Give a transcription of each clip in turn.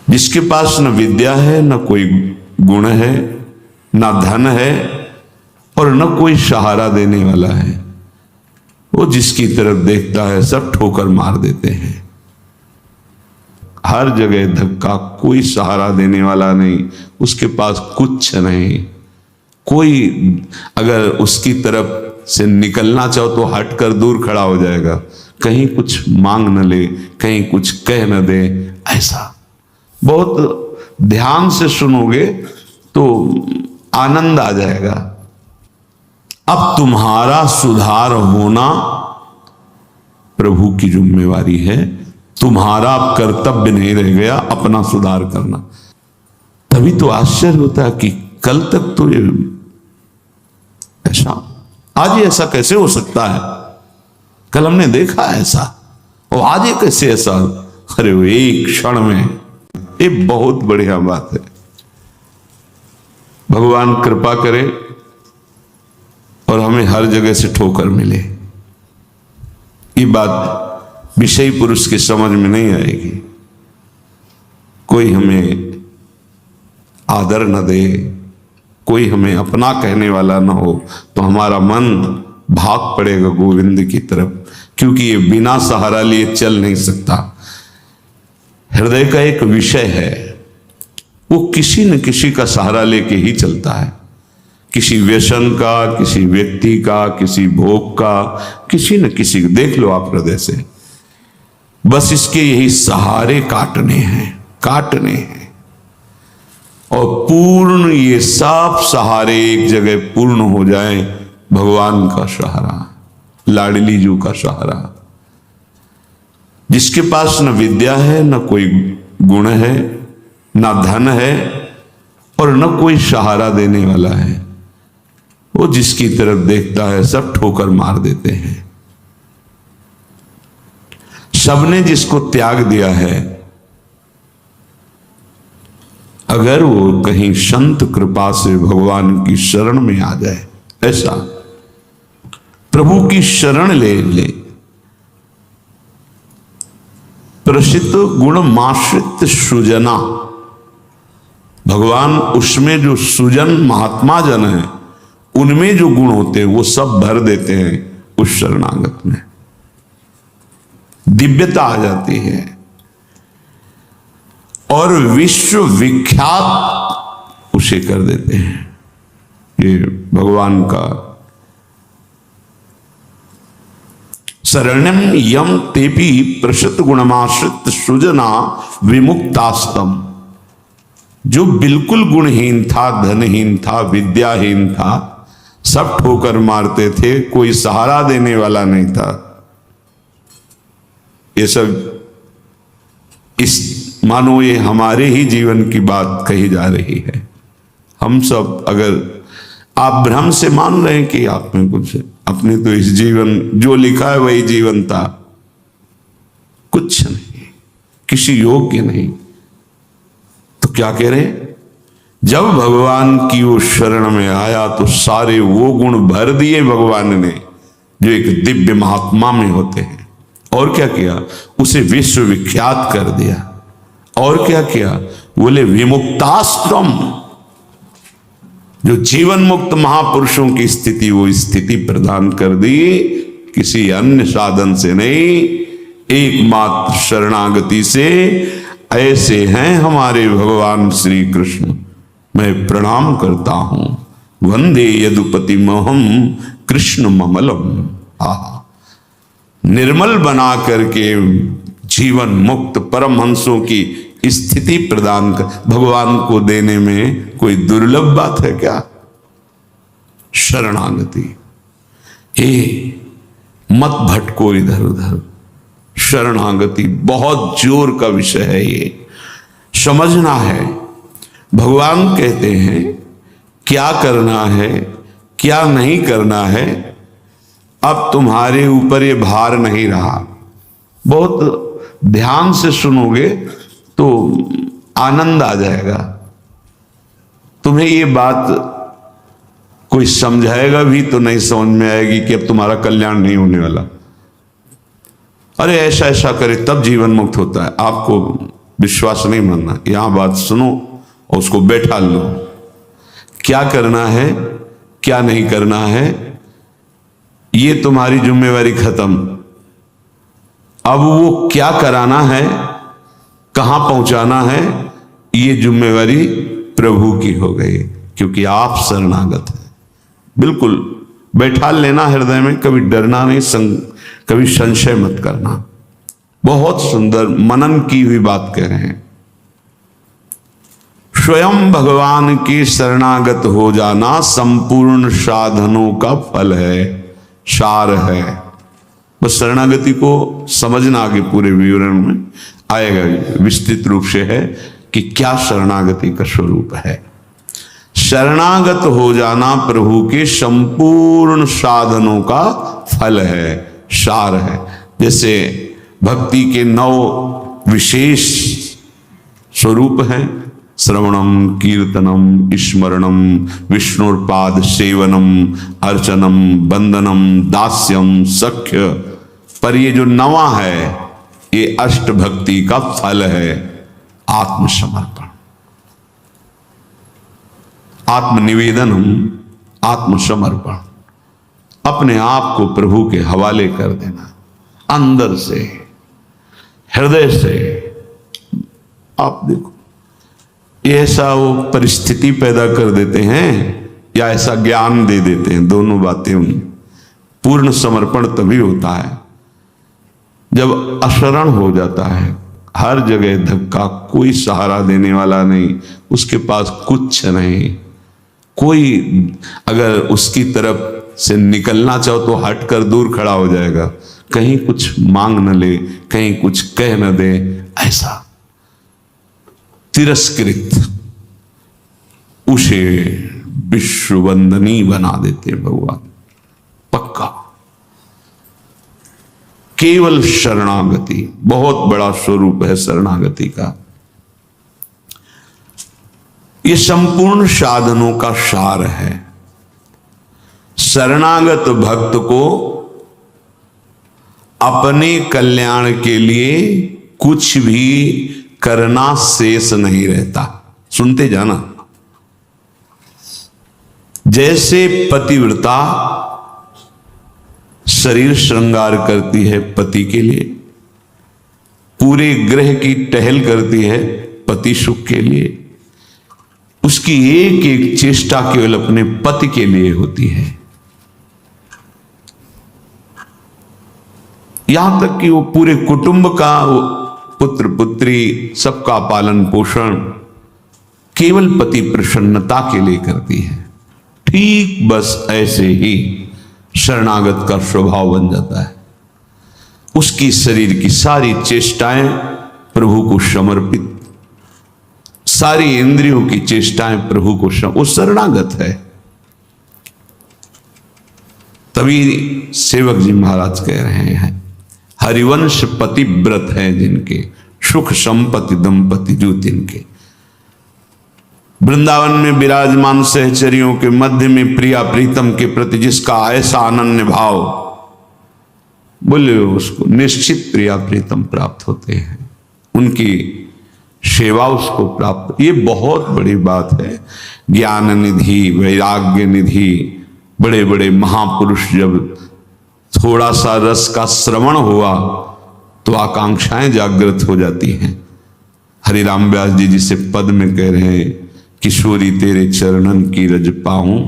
जिसके पास न विद्या है, न कोई गुण है, न धन है और न कोई सहारा देने वाला है, वो जिसकी तरफ देखता है सब ठोकर मार देते हैं। हर जगह धक्का, कोई सहारा देने वाला नहीं, उसके पास कुछ नहीं। कोई अगर उसकी तरफ से निकलना चाहो तो हटकर दूर खड़ा हो जाएगा, कहीं कुछ मांग न ले, कहीं कुछ कह न दे। ऐसा बहुत ध्यान से सुनोगे तो आनंद आ जाएगा। अब तुम्हारा सुधार होना प्रभु की जिम्मेवारी है, तुम्हारा अब कर्तव्य नहीं रह गया अपना सुधार करना। तभी तो आश्चर्य होता है कि कल तक तो ये ऐसा, आज ये ऐसा कैसे हो सकता है, कल हमने देखा ऐसा और आज ये कैसे ऐसा। अरे वो एक क्षण में, ये बहुत बढ़िया बात है। भगवान कृपा करे और हमें हर जगह से ठोकर मिले। ये बात विषयी पुरुष की समझ में नहीं आएगी। कोई हमें आदर न दे, कोई हमें अपना कहने वाला न हो तो हमारा मन भाग पड़ेगा गोविंद की तरफ, क्योंकि ये बिना सहारा लिए चल नहीं सकता। हृदय का एक विषय है, वो किसी न किसी का सहारा लेके ही चलता है। किसी व्यसन का, किसी व्यक्ति का, किसी भोग का, किसी न किसी को देख लो आप हृदय से। बस इसके यही सहारे काटने हैं और पूर्ण ये सब सहारे एक जगह पूर्ण हो जाएं। भगवान का सहारा, लाडली जू का सहारा। जिसके पास न विद्या है, न कोई गुण है, न धन है और न कोई सहारा देने वाला है, वो जिसकी तरफ देखता है सब ठोकर मार देते हैं। सबने जिसको त्याग दिया है, अगर वो कहीं संत कृपा से भगवान की शरण में आ जाए, ऐसा प्रभु की शरण ले प्रसिद्ध गुण माश्रित सुजना, भगवान उसमें जो सुजन महात्मा जन है, उनमें जो गुण होते हैं वो सब भर देते हैं उस शरणागत में। दिव्यता आ जाती है और विश्व विख्यात उसे कर देते हैं। ये भगवान का शरणम यम तेपी प्रसिद्ध गुणमाश्रित सुजना विमुक्तास्तम। जो बिल्कुल गुणहीन था, धनहीन था, विद्याहीन था, सब ठोकर मारते थे, कोई सहारा देने वाला नहीं था। ये सब इस मानो ये हमारे ही जीवन की बात कही जा रही है। हम सब अगर आप भ्रम से मान रहे हैं कि आप में कुछ है, अपने तो इस जीवन जो लिखा है वही जीवन था, कुछ नहीं, किसी योग्य नहीं। तो क्या कह रहे, जब भगवान की वो शरण में आया तो सारे वो गुण भर दिए भगवान ने जो एक दिव्य महात्मा में होते हैं। और क्या किया, उसे विश्व विख्यात कर दिया। और क्या किया, बोले विमुक्ताश्रम, जो जीवन मुक्त महापुरुषों की स्थिति, वो स्थिति प्रदान कर दी, किसी अन्य साधन से नहीं, एकमात्र शरणागति से। ऐसे हैं हमारे भगवान श्री कृष्ण। मैं प्रणाम करता हूं, वंदे यदुपति मोहम कृष्ण ममलम। निर्मल बना करके जीवन मुक्त परमहंसों की स्थिति प्रदान कर भगवान को देने में कोई दुर्लभ बात है क्या। शरणागति, मत भटको इधर उधर। शरणागति बहुत जोर का विषय है, ये समझना है। भगवान कहते हैं क्या करना है, क्या नहीं करना है, अब तुम्हारे ऊपर ये भार नहीं रहा। बहुत ध्यान से सुनोगे तो आनंद आ जाएगा। तुम्हें ये बात कोई समझाएगा भी तो नहीं समझ में आएगी कि अब तुम्हारा कल्याण नहीं होने वाला। अरे ऐसा ऐसा करे तब जीवन मुक्त होता है। आपको विश्वास नहीं मानना, यहां बात सुनो और उसको बैठा लो। क्या करना है क्या नहीं करना है ये तुम्हारी जिम्मेवारी खत्म। अब वो क्या कराना है, कहां पहुंचाना है, ये जिम्मेवारी प्रभु की हो गई, क्योंकि आप शरणागत हैं। बिल्कुल बैठा लेना हृदय में, कभी डरना नहीं, कभी संशय मत करना। बहुत सुंदर मनन की हुई बात कह रहे हैं। स्वयं भगवान की शरणागत हो जाना संपूर्ण साधनों का फल है, सार है। बस शरणागति को समझना, आगे पूरे विवरण में आएगा, विस्तृत रूप से है कि क्या शरणागति का स्वरूप है। शरणागत हो जाना प्रभु के संपूर्ण साधनों का फल है, सार है। जैसे भक्ति के 9 विशेष स्वरूप हैं, श्रवणम, कीर्तनम, स्मरणम, विष्णुपाद सेवनम, अर्चनम, वंदनम, दास्यम, सख्य। पर ये जो 9वां है ये अष्ट भक्ति का फल है, आत्मसमर्पण, आत्मनिवेदनम, आत्मसमर्पण। अपने आप को प्रभु के हवाले कर देना, अंदर से, हृदय से। आप देखो ऐसा वो परिस्थिति पैदा कर देते हैं या ऐसा ज्ञान दे देते हैं, दोनों बातें उन। पूर्ण समर्पण तभी होता है जब अशरण हो जाता है, हर जगह धक्का, कोई सहारा देने वाला नहीं, उसके पास कुछ नहीं, कोई अगर उसकी तरफ से निकलना चाहो तो हटकर दूर खड़ा हो जाएगा, कहीं कुछ मांग न ले, कहीं कुछ कह न दे, ऐसा तिरस्कृत, उसे विश्ववंदनी बना देते भगवान। पक्का केवल शरणागति बहुत बड़ा स्वरूप है शरणागति का। ये संपूर्ण साधनों का सार है। शरणागत भक्त को अपने कल्याण के लिए कुछ भी करना शेष नहीं रहता। सुनते जाना। जैसे पतिव्रता शरीर श्रृंगार करती है पति के लिए, पूरे ग्रह की टहल करती है पति सुख के लिए, उसकी एक एक चेष्टा केवल अपने पति के लिए होती है। यहां तक कि वो पूरे कुटुंब का, पुत्र पुत्री सबका पालन पोषण केवल पति प्रसन्नता के लिए करती है। ठीक बस ऐसे ही शरणागत का स्वभाव बन जाता है। उसकी शरीर की सारी चेष्टाएं प्रभु को समर्पित, सारी इंद्रियों की चेष्टाएं प्रभु को वो शरणागत है। तभी सेवक जी महाराज कह रहे हैं, हरिवंश पतिव्रत हैं जिनके, सुख संपत्ति दंपति जो तिनके। वृंदावन में विराजमान सहचरियों के मध्य में प्रिया प्रीतम के प्रति जिसका ऐसा अनन्य भाव, बोले उसको निश्चित प्रिया प्रीतम प्राप्त होते हैं, उनकी सेवा उसको प्राप्त। ये बहुत बड़ी बात है। ज्ञान निधि, वैराग्य निधि, बड़े बड़े महापुरुष जब थोड़ा सा रस का श्रवण हुआ तो आकांक्षाएं जागृत हो जाती हैं। हरिराम व्यास जी जिसे पद में कह रहे हैं, किशोरी तेरे चरणन की रज पाऊं,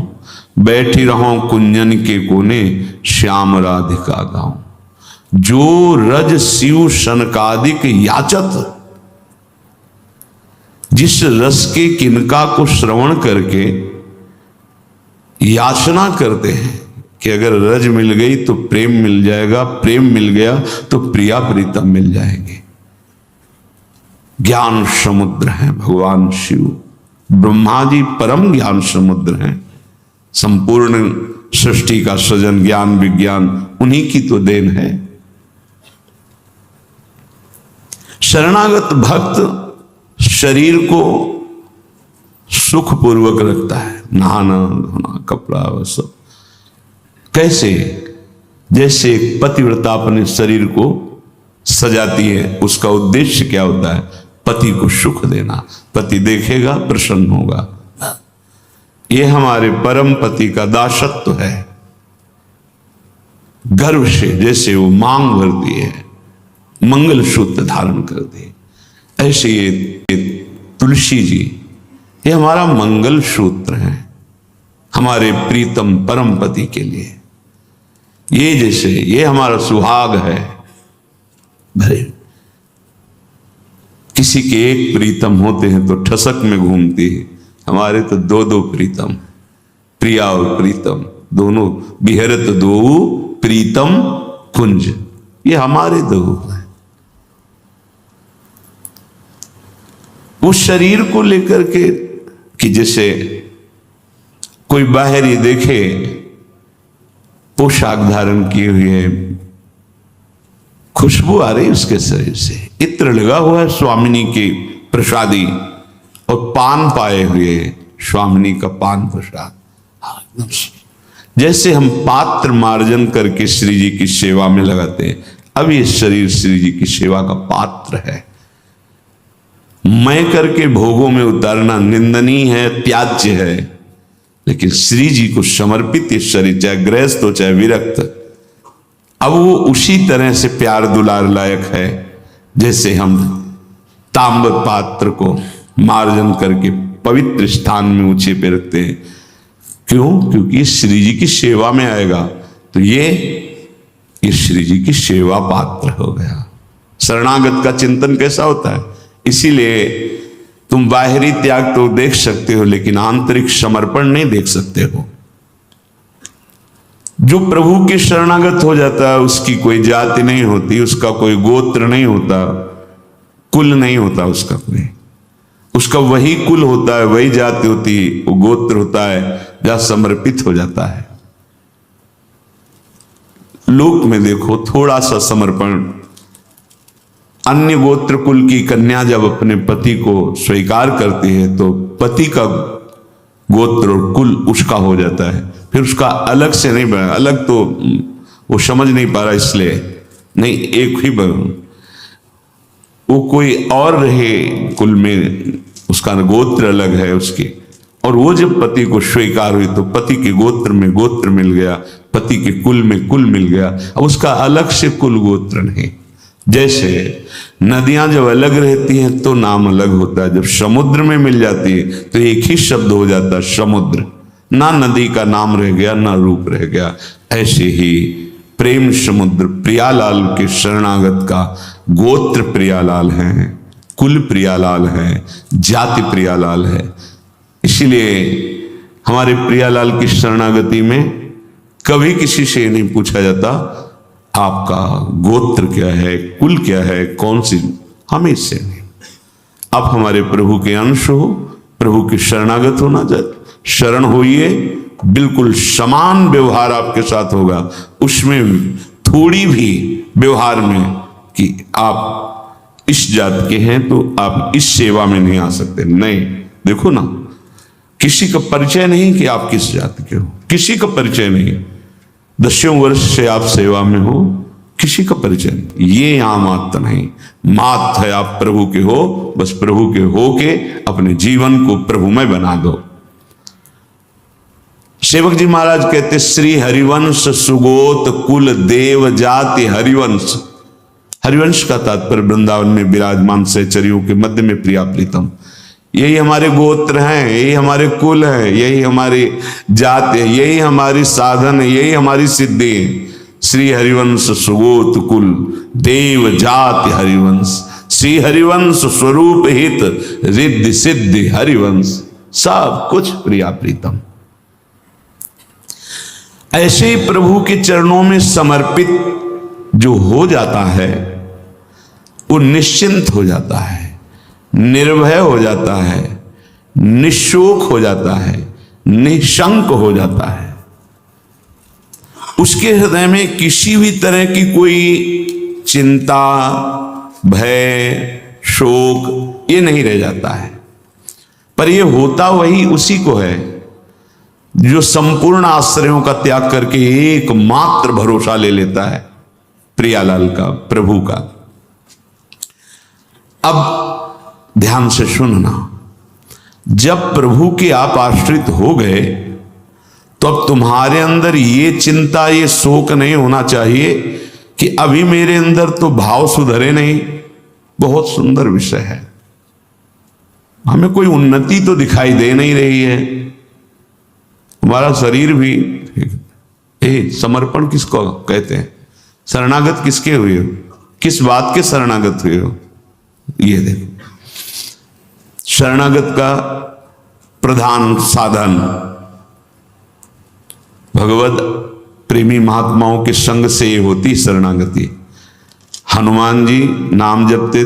बैठी रहूं कुंजन के कोने, श्याम राधिका गाऊं। जो रज शिव सनकादिक याचत, जिस रस के किनका को श्रवण करके याचना करते हैं कि अगर रज मिल गई तो प्रेम मिल जाएगा, प्रेम मिल गया तो प्रिया प्रीतम मिल जाएंगे। ज्ञान समुद्र है भगवान शिव, ब्रह्मा जी परम ज्ञान समुद्र हैं। संपूर्ण सृष्टि का सृजन, ज्ञान विज्ञान उन्हीं की तो देन है। शरणागत भक्त शरीर को सुखपूर्वक रखता है, नहाना धोना, कपड़ा वह सब। कैसे? जैसे पतिव्रता अपने शरीर को सजाती है, उसका उद्देश्य क्या होता है? पति को सुख देना, पति देखेगा प्रसन्न होगा। ये हमारे परम पति का दासत्व है। गर्व से जैसे वो मांग भरती है, मंगल सूत्र धारण कर दे, ऐसे ये तुलसी जी ये हमारा मंगल सूत्र है हमारे प्रीतम परम पति के लिए। ये जैसे ये हमारा सुहाग है। भरे किसी के एक प्रीतम होते हैं तो ठसक में घूमती है, हमारे तो दो दो प्रीतम, प्रिया और प्रीतम दोनों, बिहरत दो प्रीतम कुंज, ये हमारे दो हैं। उस शरीर को लेकर के कि जैसे कोई बाहरी देखे पोशाक धारण किए हुए, खुशबू आ रही उसके शरीर से, इत्र लगा हुआ है स्वामिनी की प्रसादी और पान पाए हुए स्वामिनी का पान प्रसाद, जैसे हम पात्र मार्जन करके श्री जी की सेवा में लगाते हैं, अब ये शरीर श्री जी की सेवा का पात्र है। मैं करके भोगों में उतारना निंदनीय है, त्याज्य है, लेकिन श्री जी को समर्पित ये शरीर, चाहे गृहस्थ हो चाहे विरक्त, अब वो उसी तरह से प्यार दुलार लायक है जैसे हम ताम्र पात्र को मार्जन करके पवित्र स्थान में ऊंचे पे रखते हैं। क्यों? क्योंकि श्री जी की सेवा में आएगा तो ये श्री जी की सेवा पात्र हो गया। शरणागत का चिंतन कैसा होता है? इसीलिए तुम बाहरी त्याग तो देख सकते हो लेकिन आंतरिक समर्पण नहीं देख सकते हो। जो प्रभु के शरणागत हो जाता है उसकी कोई जाति नहीं होती, उसका कोई गोत्र नहीं होता, कुल नहीं होता उसका कोई, उसका वही कुल होता है, वही जाति होती, वो गोत्र होता है जहां समर्पित हो जाता है। लोक में देखो थोड़ा सा समर्पण, अन्य गोत्र कुल की कन्या जब अपने पति को स्वीकार करती है तो पति का गोत्र और कुल उसका हो जाता है, फिर उसका अलग से नहीं बना, अलग तो वो समझ नहीं पा रहा इसलिए नहीं, एक ही बना, वो कोई और रहे कुल में, उसका गोत्र अलग है उसके, और वो जब पति को स्वीकार हुई तो पति के गोत्र में गोत्र मिल गया, पति के कुल में कुल मिल गया, अब उसका अलग से कुल गोत्र नहीं। जैसे नदियां जब अलग रहती हैं तो नाम अलग होता है, जब समुद्र में मिल जाती है तो एक ही शब्द हो जाता है समुद्र, ना नदी का नाम रह गया ना रूप रह गया। ऐसे ही प्रेम समुद्र प्रियालाल के शरणागत का गोत्र प्रियालाल है, कुल प्रियालाल है, जाति प्रियालाल है। इसीलिए हमारे प्रियालाल की शरणागति में कभी किसी से नहीं पूछा जाता आपका गोत्र क्या है, कुल क्या है, कौन सी, हम इससे नहीं। आप हमारे प्रभु के अंश हो, प्रभु के शरणागत होना चाहिए, शरण होइए, बिल्कुल समान व्यवहार आपके साथ होगा, उसमें थोड़ी भी व्यवहार में कि आप इस जात के हैं तो आप इस सेवा में नहीं आ सकते, नहीं। देखो ना, किसी का परिचय नहीं कि आप किस जात के हो, किसी का परिचय नहीं, 10 वर्ष से आप सेवा में हो, किसी का परिचय नहीं, ये आम मात नहीं, मात है आप प्रभु के हो, बस प्रभु के हो के अपने जीवन को प्रभुमय बना दो। सेवक जी महाराज कहते श्री हरिवंश सुगोत कुल देव जाति हरिवंश। हरिवंश का तात्पर्य वृंदावन में विराजमान सहचरियों के मध्य में प्रिया प्रीतम, यही हमारे गोत्र हैं, यही हमारे कुल है, यही हमारी जात है, यही हमारी साधन है, यही हमारी सिद्धि है। श्री हरिवंश सुगोत कुल देव जाति हरिवंश, श्री हरिवंश स्वरूप हित रिद्धि सिद्धि हरिवंश, सब कुछ प्रिया प्रीतम। ऐसे ही प्रभु के चरणों में समर्पित जो हो जाता है वो निश्चिंत हो जाता है, निर्भय हो जाता है, निशोक हो जाता है, निशंक हो जाता है। उसके हृदय में किसी भी तरह की कोई चिंता, भय, शोक ये नहीं रह जाता है। पर ये होता वही उसी को है जो संपूर्ण आश्रयों का त्याग करके एकमात्र भरोसा ले लेता है प्रियालाल का, प्रभु का। अब ध्यान से सुनना, जब प्रभु के आप आश्रित हो गए तो अब तुम्हारे अंदर ये चिंता, ये शोक नहीं होना चाहिए कि अभी मेरे अंदर तो भाव सुधरे नहीं। बहुत सुंदर विषय है, हमें कोई उन्नति तो दिखाई दे नहीं रही है। हमारा शरीर भी समर्पण किसको कहते हैं, शरणागत किसके हुए हो, किस बात के शरणागत हुए हो? ये देखो, शरणागत का प्रधान साधन भगवत प्रेमी महात्माओं के संग से ये होती शरणागति। हनुमान जी नाम जपते,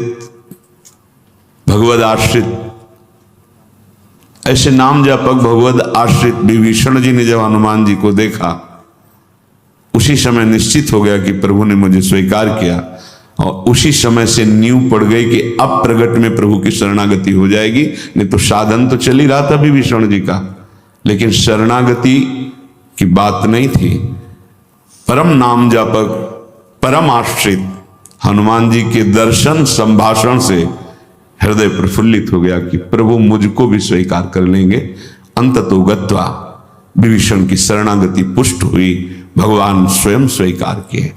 भगवत आश्रित, ऐसे नाम जपक भगवत आश्रित विभीषण जी ने जब हनुमान जी को देखा, उसी समय निश्चित हो गया कि प्रभु ने मुझे स्वीकार किया, और उसी समय से नींव पड़ गई कि अब प्रगट में प्रभु की शरणागति हो जाएगी। नहीं तो साधन तो चल ही रहा था विभीषण जी का, लेकिन शरणागति की बात नहीं थी। परम नाम जापक, परम आश्रित हनुमान जी के दर्शन संभाषण से हृदय प्रफुल्लित हो गया कि प्रभु मुझको भी स्वीकार कर लेंगे। अंततो गत्वा विभीषण की शरणागति पुष्ट हुई, भगवान स्वयं स्वीकार किए।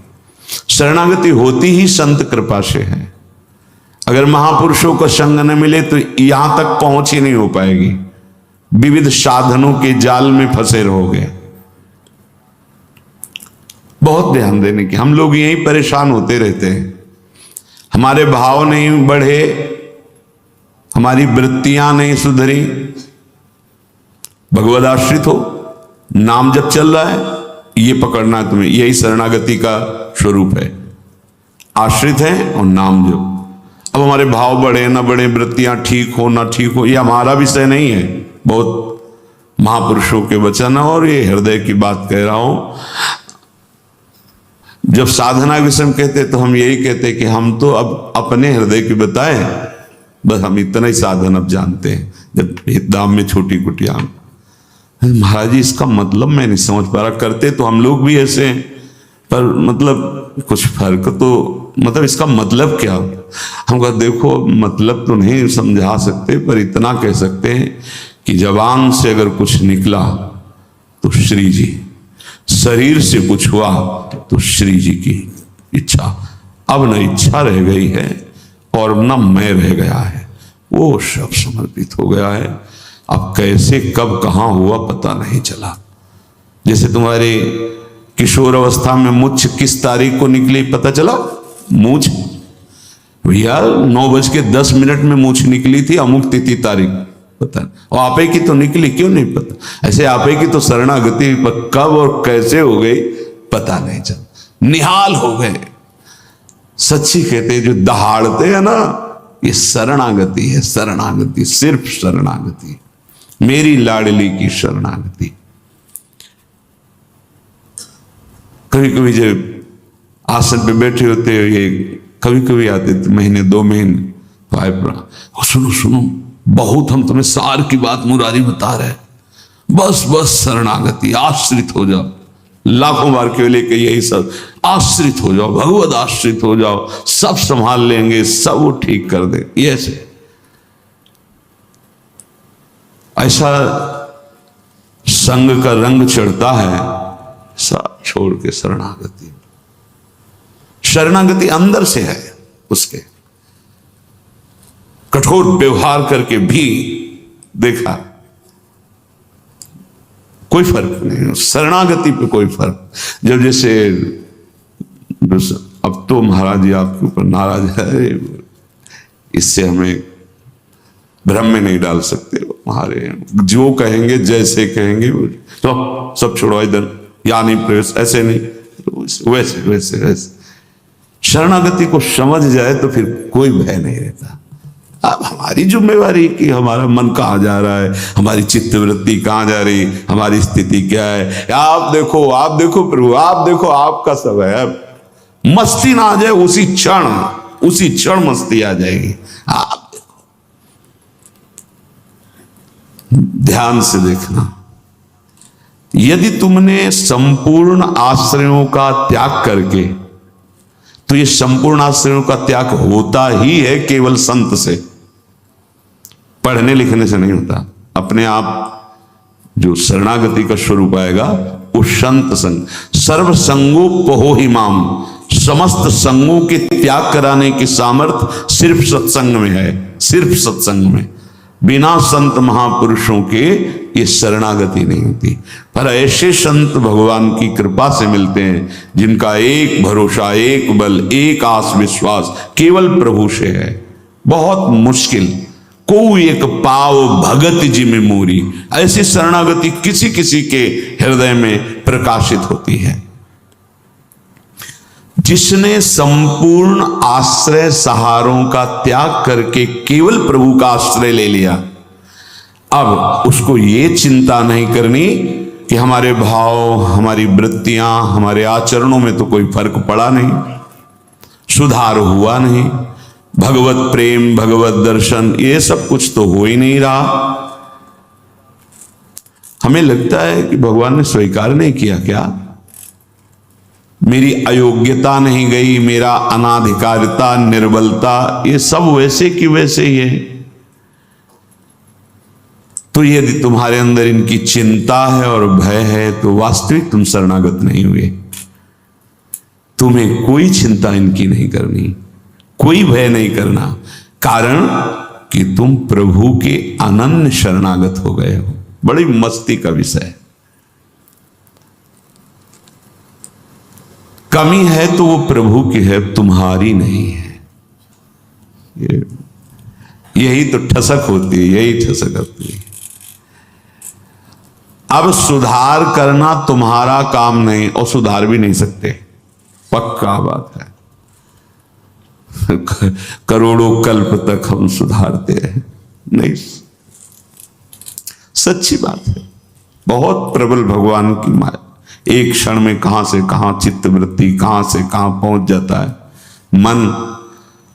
शरणागति होती ही संत कृपा से है। अगर महापुरुषों का संग न मिले तो यहां तक पहुंच ही नहीं हो पाएगी, विविध साधनों के जाल में फंसे रहोगे। बहुत ध्यान देने की, हम लोग यही परेशान होते रहते हैं, हमारे भाव नहीं बढ़े, हमारी वृत्तियां नहीं सुधरी। भगवद आश्रित हो, नाम जब चल रहा है ये पकड़ना है तुम्हें, यही शरणागति का स्वरूप है। आश्रित है और नाम जप। अब हमारे भाव बढ़े ना बढ़े, वृत्तियां ठीक हो ना ठीक हो, ये हमारा विषय नहीं है, बहुत महापुरुषों के वचन है और ये हृदय की बात कह रहा हूं। जब साधना के समय कहते तो हम यही कहते कि हम तो अब अपने हृदय की बताए, बस हम इतना ही साधन अब जानते हैं। जब हितधाम में छोटी कुटिया, महाराज जी इसका मतलब मैं नहीं समझ पा रहा, करते तो हम लोग भी ऐसे हैं, पर मतलब कुछ फर्क तो, मतलब इसका मतलब क्या? हम कहा देखो मतलब तो नहीं समझा सकते, पर इतना कह सकते हैं कि जबान से अगर कुछ निकला तो श्री जी, शरीर से कुछ हुआ तो श्री जी की इच्छा। अब न इच्छा रह गई है और न मैं रह गया है, वो सब समर्पित हो गया है। अब कैसे कब कहां हुआ पता नहीं चला। जैसे तुम्हारे किशोर अवस्था में मूछ किस तारीख को निकली पता चला? मूछ भैया 9:10 में मूछ निकली थी, अमुक तिथि तारीख पता नहीं, और आपे की तो निकली, क्यों नहीं पता? ऐसे आपे की तो शरणागति कब और कैसे हो गई पता नहीं चला, निहाल हो गए। सच्ची कहते जो दहाड़ते हैं ना, ये शरणागति है, शरणागति, सिर्फ शरणागति, मेरी लाडली की शरणागति। कभी कभी जब आसन पे बैठे होते ये कभी कभी आते थे, महीने 2 महीने तो आए, सुनो सुनो बहुत हम तुम्हें सार की बात मुरारी बता रहे, बस बस शरणागति, आश्रित हो जाओ। लाखों बार के लेके यही सब, आश्रित हो जाओ, भगवत आश्रित हो जाओ, सब संभाल लेंगे, सब वो ठीक कर दे। ये ऐसा संग का रंग चढ़ता है, सब छोड़ के शरणागति। शरणागति अंदर से है, उसके कठोर व्यवहार करके भी देखा कोई फर्क नहीं, शरणागति पे कोई फर्क। जब जैसे अब तो महाराज जी आपके ऊपर नाराज है, इससे हमें भ्रम में नहीं डाल सकते, हमारे जो कहेंगे जैसे कहेंगे तो सब छोड़ो इधर, या नहीं प्रवेश, ऐसे नहीं, वैसे वैसे वैसे। शरणागति को समझ जाए तो फिर कोई भय नहीं रहता। अब हमारी जिम्मेवारी कि हमारा मन कहाँ जा रहा है, हमारी चित्तवृत्ति कहाँ जा रही, हमारी स्थिति क्या है। आप देखो प्रभु, आप देखो, आपका सब है। मस्ती ना आ जाए उसी क्षण मस्ती आ जाएगी। आप देखो, ध्यान से देखना, यदि तुमने संपूर्ण आश्रयों का त्याग करके, तो ये संपूर्ण आश्रयों का त्याग होता ही है केवल संत से। पढ़ने लिखने से नहीं होता। अपने आप जो शरणागति का स्वरूप आएगा वो संत संग, सर्व संगोपहो ही माम, समस्त संगों के त्याग कराने की सामर्थ्य सिर्फ सत्संग में है, सिर्फ सत्संग में। बिना संत महापुरुषों के ये शरणागति नहीं होती। पर ऐसे संत भगवान की कृपा से मिलते हैं जिनका एक भरोसा, एक बल, एक आस विश्वास केवल प्रभु से है। बहुत मुश्किल, को एक पाव भगत जी में मोरी, ऐसी शरणागति किसी किसी के हृदय में प्रकाशित होती है। जिसने संपूर्ण आश्रय सहारों का त्याग करके केवल प्रभु का आश्रय ले लिया, अब उसको ये चिंता नहीं करनी कि हमारे भाव, हमारी वृत्तियां, हमारे आचरणों में तो कोई फर्क पड़ा नहीं, सुधार हुआ नहीं, भगवत प्रेम, भगवत दर्शन ये सब कुछ तो हो ही नहीं रहा। हमें लगता है कि भगवान ने स्वीकार नहीं किया क्या, मेरी अयोग्यता नहीं गई, मेरा अनाधिकारिता, निर्बलता, ये सब वैसे की वैसे ही है। तो यदि तुम्हारे अंदर इनकी चिंता है और भय है तो वास्तविक तुम शरणागत नहीं हुए। तुम्हें कोई चिंता इनकी नहीं करनी, कोई भय नहीं करना, कारण कि तुम प्रभु के अनन्य शरणागत हो गए हो। बड़ी मस्ती का विषय है। कमी है तो वो प्रभु की है, तुम्हारी नहीं है। यही तो ठसक होती है, यही ठसक होती है। अब सुधार करना तुम्हारा काम नहीं और सुधार भी नहीं सकते, पक्का बात है। करोड़ों कल्प तक हम सुधारते हैं नहीं, सच्ची बात है। बहुत प्रबल भगवान की माया, एक क्षण में कहां से कहां चित्तवृत्ति, कहां से कहां पहुंच जाता है मन।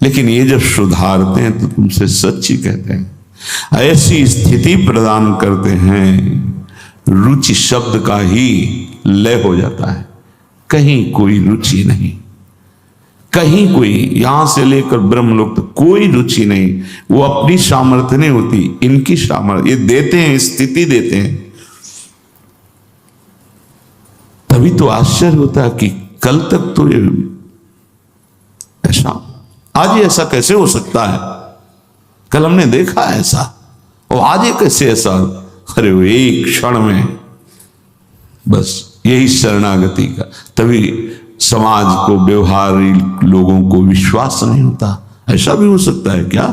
लेकिन ये जब सुधारते हैं तो तुमसे सच्ची कहते हैं, ऐसी स्थिति प्रदान करते हैं, रुचि शब्द का ही लय हो जाता है। कहीं कोई रुचि नहीं, कहीं कोई, यहां से लेकर ब्रह्मलोक तक कोई रुचि नहीं। वो अपनी सामर्थ्य नहीं होती, इनकी सामर्थ्य ये देते हैं, स्थिति देते हैं। तभी तो आश्चर्य होता है कि कल तक तो ये ऐसा, आज ये ऐसा कैसे हो सकता है, कल हमने देखा ऐसा और आज ये कैसे ऐसा। अरे वो एक क्षण में, बस यही शरणागति का। तभी समाज को, व्यवहारिक लोगों को विश्वास नहीं होता। ऐसा भी हो सकता है क्या,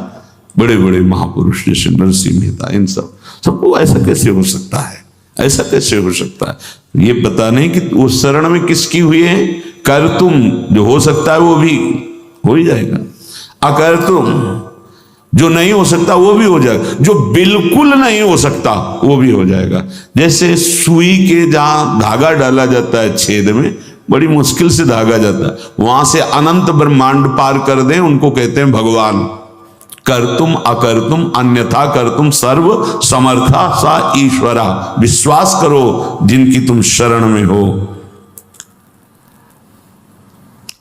बड़े बड़े महापुरुष जैसे नरसिंह मेहता, इन सबको ऐसा कैसे हो सकता है, ऐसा कैसे हो सकता है। ये पता नहीं कि वो शरण में किसकी हुई है। कर तुम, जो हो सकता है वो भी हो ही जाएगा, अकर तुम, जो नहीं हो सकता वो भी हो जाएगा, जो बिल्कुल नहीं हो सकता वो भी हो जाएगा। जैसे सुई के जहां धागा डाला जाता है छेद में, बड़ी मुश्किल से धागा जाता है, वहां से अनंत ब्रह्मांड पार कर दें, उनको कहते हैं भगवान। कर तुम अकर तुम अन्यथा कर तुम सर्व समर्था सा ईश्वरा। विश्वास करो जिनकी तुम शरण में हो।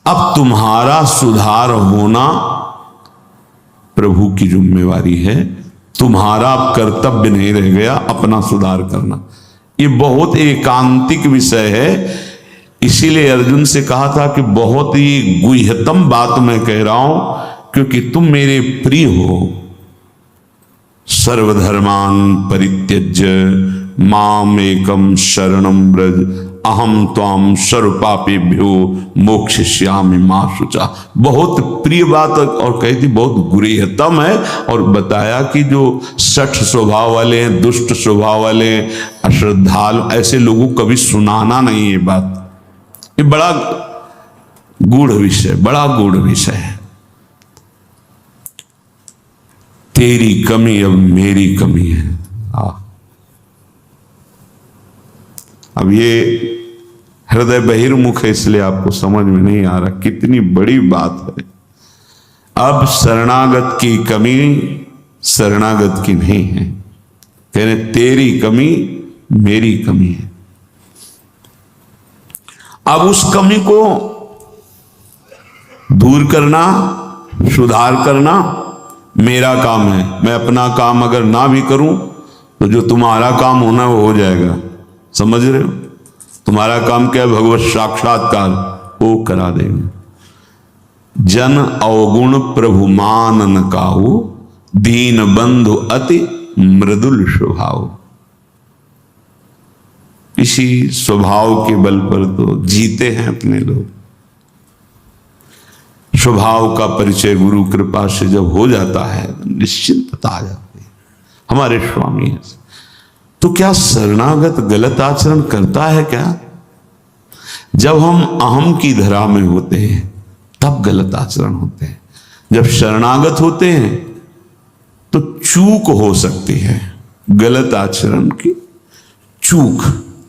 अब तुम्हारा सुधार होना प्रभु की जिम्मेवारी है, तुम्हारा कर्तव्य नहीं रह गया अपना सुधार करना। ये बहुत एकांतिक विषय है। इसीलिए अर्जुन से कहा था कि बहुत ही गुह्यतम बात मैं कह रहा हूं, क्योंकि तुम मेरे प्रिय हो। सर्वधर्मान परित्यज्य माम एकम शरणम ब्रज अहम त्वाम सर्व पापेभ्यो मोक्षयिष्यामि मा शुचा। बहुत प्रिय बात और कही थी, बहुत गुह्यतम है। और बताया कि जो सठ स्वभाव वाले हैं, दुष्ट स्वभाव वाले, अश्रद्धालु, ऐसे लोगों को कभी सुनाना नहीं। ये बात, ये बड़ा गूढ़ विषय, बड़ा गूढ़ विषय है। तेरी कमी अब मेरी कमी है। अब ये हृदय बहिर्मुख है, इसलिए आपको समझ में नहीं आ रहा कितनी बड़ी बात है। अब शरणागत की कमी शरणागत की नहीं है, कह रहे तेरी कमी मेरी कमी है। अब उस कमी को दूर करना, सुधार करना मेरा काम है, मैं अपना काम अगर ना भी करूं तो जो तुम्हारा काम होना वो हो जाएगा। समझ रहे हो? तुम्हारा काम क्या है? भगवत साक्षात्कार, वो करा देंगे। जन अवगुण प्रभु मान न काहू, दीन बंधु अति मृदुल स्वभाव। इसी स्वभाव के बल पर तो जीते हैं अपने लोग। स्वभाव का परिचय गुरु कृपा से जब हो जाता है निश्चिंतता आ जाती है। हमारे स्वामी है। तो क्या शरणागत गलत आचरण करता है क्या? जब हम अहम की धरा में होते हैं तब गलत आचरण होते हैं। जब शरणागत होते हैं तो चूक हो सकती है, गलत आचरण की चूक,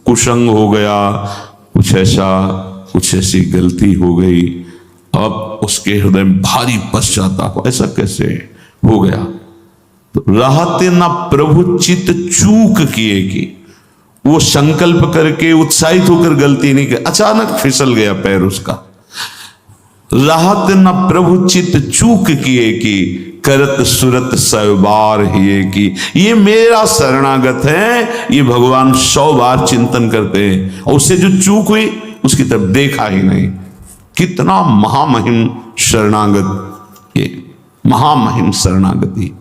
कुसंग हो गया, कुछ ऐसी गलती हो गई, अब उसके हृदय में भारी पश्चाताप, ऐसा कैसे हो गया? तो रहते ना प्रभु चित चूक किए कि वो संकल्प करके उत्साहित होकर गलती नहीं की, अचानक फिसल गया पैर उसका। राहत न प्रभु चित चूक किए कि करत सुरत सबार हिए की। ये मेरा शरणागत है, ये भगवान 100 बार चिंतन करते हैं और उससे जो चूक हुई उसकी तरफ देखा ही नहीं। कितना महामहिम शरणागत, ये महामहिम शरणागति।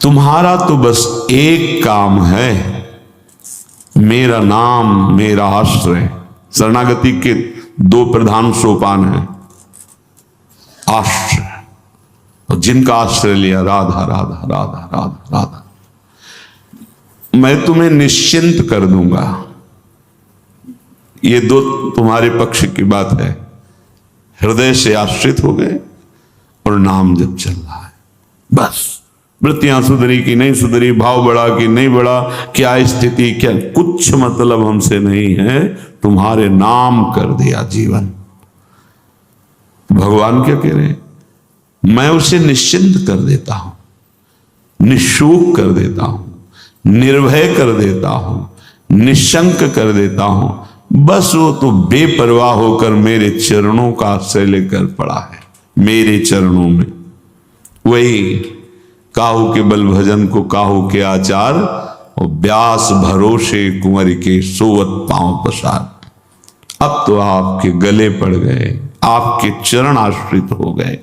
तुम्हारा तो बस एक काम है, मेरा नाम मेरा आश्रय। शरणागति के 2 प्रधान सोपान हैं। आश्रय, और जिनका आश्रय लिया, राधा राधा राधा राधा राधा, मैं तुम्हें निश्चिंत कर दूंगा। ये 2 तुम्हारे पक्ष की बात है। हृदय से आश्रित हो गए और नाम जब चल रहा है, बस वृत्तियां सुधरी कि नहीं सुधरी, भाव बढ़ा कि नहीं बढ़ा, क्या स्थिति, क्या, कुछ मतलब हमसे नहीं है। तुम्हारे नाम कर दिया जीवन। भगवान क्या कह रहे हैं? मैं उसे निश्चिंत कर देता हूं, निशोक कर देता हूं, निर्भय कर देता हूं, निशंक कर देता हूं। बस वो तो बेपरवाह होकर मेरे चरणों का आश्रय लेकर पड़ा है, मेरे चरणों में। वही काहू के बल भजन को काहू के आचार, और व्यास भरोसे कुंवर के सोवत पांव पसार। अब तो आपके गले पड़ गए, आपके चरण आश्रित हो गए।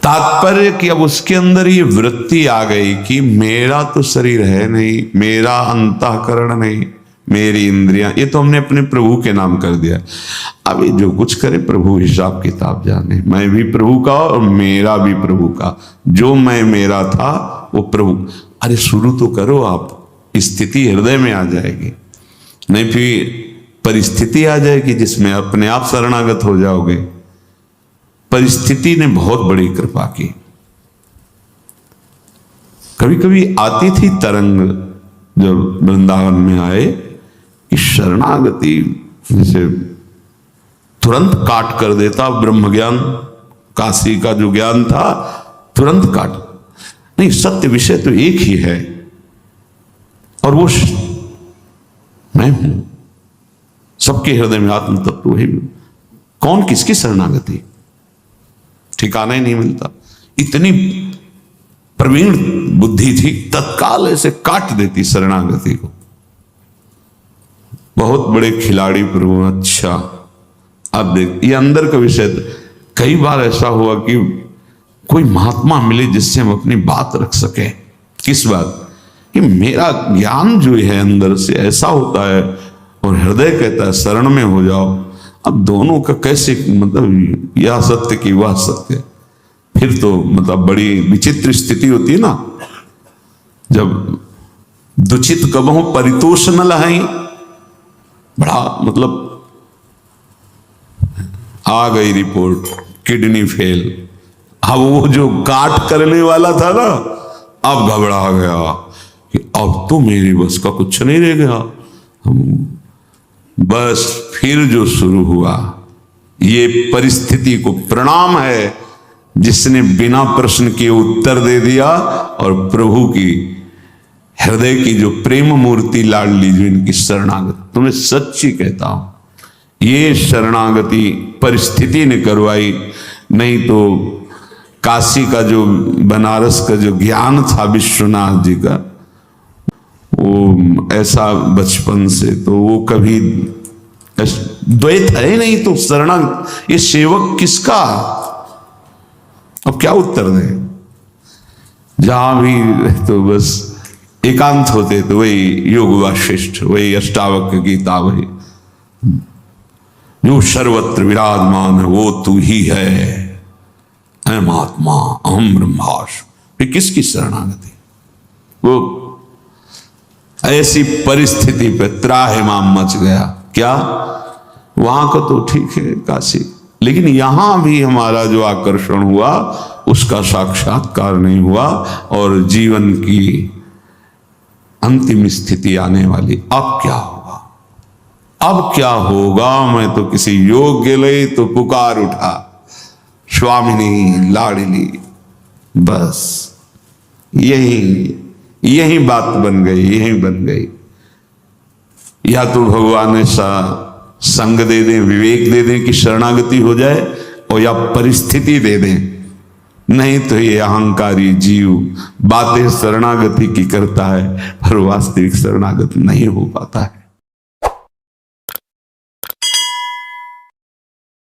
तात्पर्य कि अब उसके अंदर ये वृत्ति आ गई कि मेरा तो शरीर है नहीं, मेरा अंतःकरण नहीं, मेरी इंद्रियां, ये तो हमने अपने प्रभु के नाम कर दिया। अब ये जो कुछ करे प्रभु हिसाब किताब जाने। मैं भी प्रभु का और मेरा भी प्रभु का। जो मैं मेरा था वो प्रभु। अरे शुरू तो करो आप, स्थिति हृदय में आ जाएगी, नहीं फिर परिस्थिति आ जाएगी जिसमें अपने आप शरणागत हो जाओगे। परिस्थिति ने बहुत बड़ी कृपा की। कभी कभी आती थी तरंग जब वृंदावन में आए कि शरणागति जैसे तुरंत काट कर देता ब्रह्म ज्ञान, काशी का जो ज्ञान था तुरंत काट। नहीं, सत्य विषय तो एक ही है और वो मैं हूं। सबके हृदय में आत्म तत्व वही। कौन किसकी शरणागति, ठिकाना ही नहीं मिलता। इतनी प्रवीण बुद्धि थी, तत्काल ऐसे काट देती शरणागति को। बहुत बड़े खिलाड़ी प्रभु। अच्छा, अब देख, ये अंदर का विषय। कई बार ऐसा हुआ कि कोई महात्मा मिले जिससे हम अपनी बात रख सके। किस बात कि मेरा ज्ञान जो है अंदर से ऐसा होता है और हृदय कहता है शरण में हो जाओ। अब दोनों का कैसे, मतलब यह सत्य कि वह सत्य, फिर तो मतलब बड़ी विचित्र स्थिति होती है ना। जब दुचित कबहू परितोष न लहाई, बड़ा मतलब आ गई रिपोर्ट किडनी फेल। अब वो जो काट करने वाला था ना, अब घबरा गया कि अब तो मेरी बस का कुछ नहीं रह गया। बस फिर जो शुरू हुआ, ये परिस्थिति को प्रणाम है जिसने बिना प्रश्न के उत्तर दे दिया। और प्रभु की हृदय की जो प्रेम मूर्ति लाडली, जो इनकी शरणागत, तुम्हें सच्ची कहता हूं, ये शरणागति परिस्थिति ने करवाई, नहीं तो काशी का जो, बनारस का जो ज्ञान था विश्वनाथ जी का, वो ऐसा बचपन से तो वो कभी द्वैत है नहीं, तो शरणागत ये सेवक किसका? अब क्या उत्तर दें? जहां भी तो बस एकांत होते तो वही योग वाशिष्ठ, वही अष्टावक्र गीता, वही जो सर्वत्र विराजमान है वो तू ही है, अहम आत्मा अहम ब्रह्मास्मि। फिर किसकी शरणागति? वो ऐसी परिस्थिति पे त्राहिमाम मच गया। क्या वहां का तो ठीक है काशी, लेकिन यहां भी हमारा जो आकर्षण हुआ उसका साक्षात्कार नहीं हुआ, और जीवन की अंतिम स्थिति आने वाली। अब क्या होगा? अब क्या होगा? मैं तो किसी योग्य ले तो पुकार उठा, स्वामिनी लाडली, बस यही बात बन गई, यही बन गई। या तो भगवान ऐसा संग दे दें, विवेक दे दें कि शरणागति हो जाए, और या परिस्थिति दे दें, नहीं तो ये अहंकारी जीव बातें शरणागति की करता है पर वास्तविक शरणागति नहीं हो पाता है।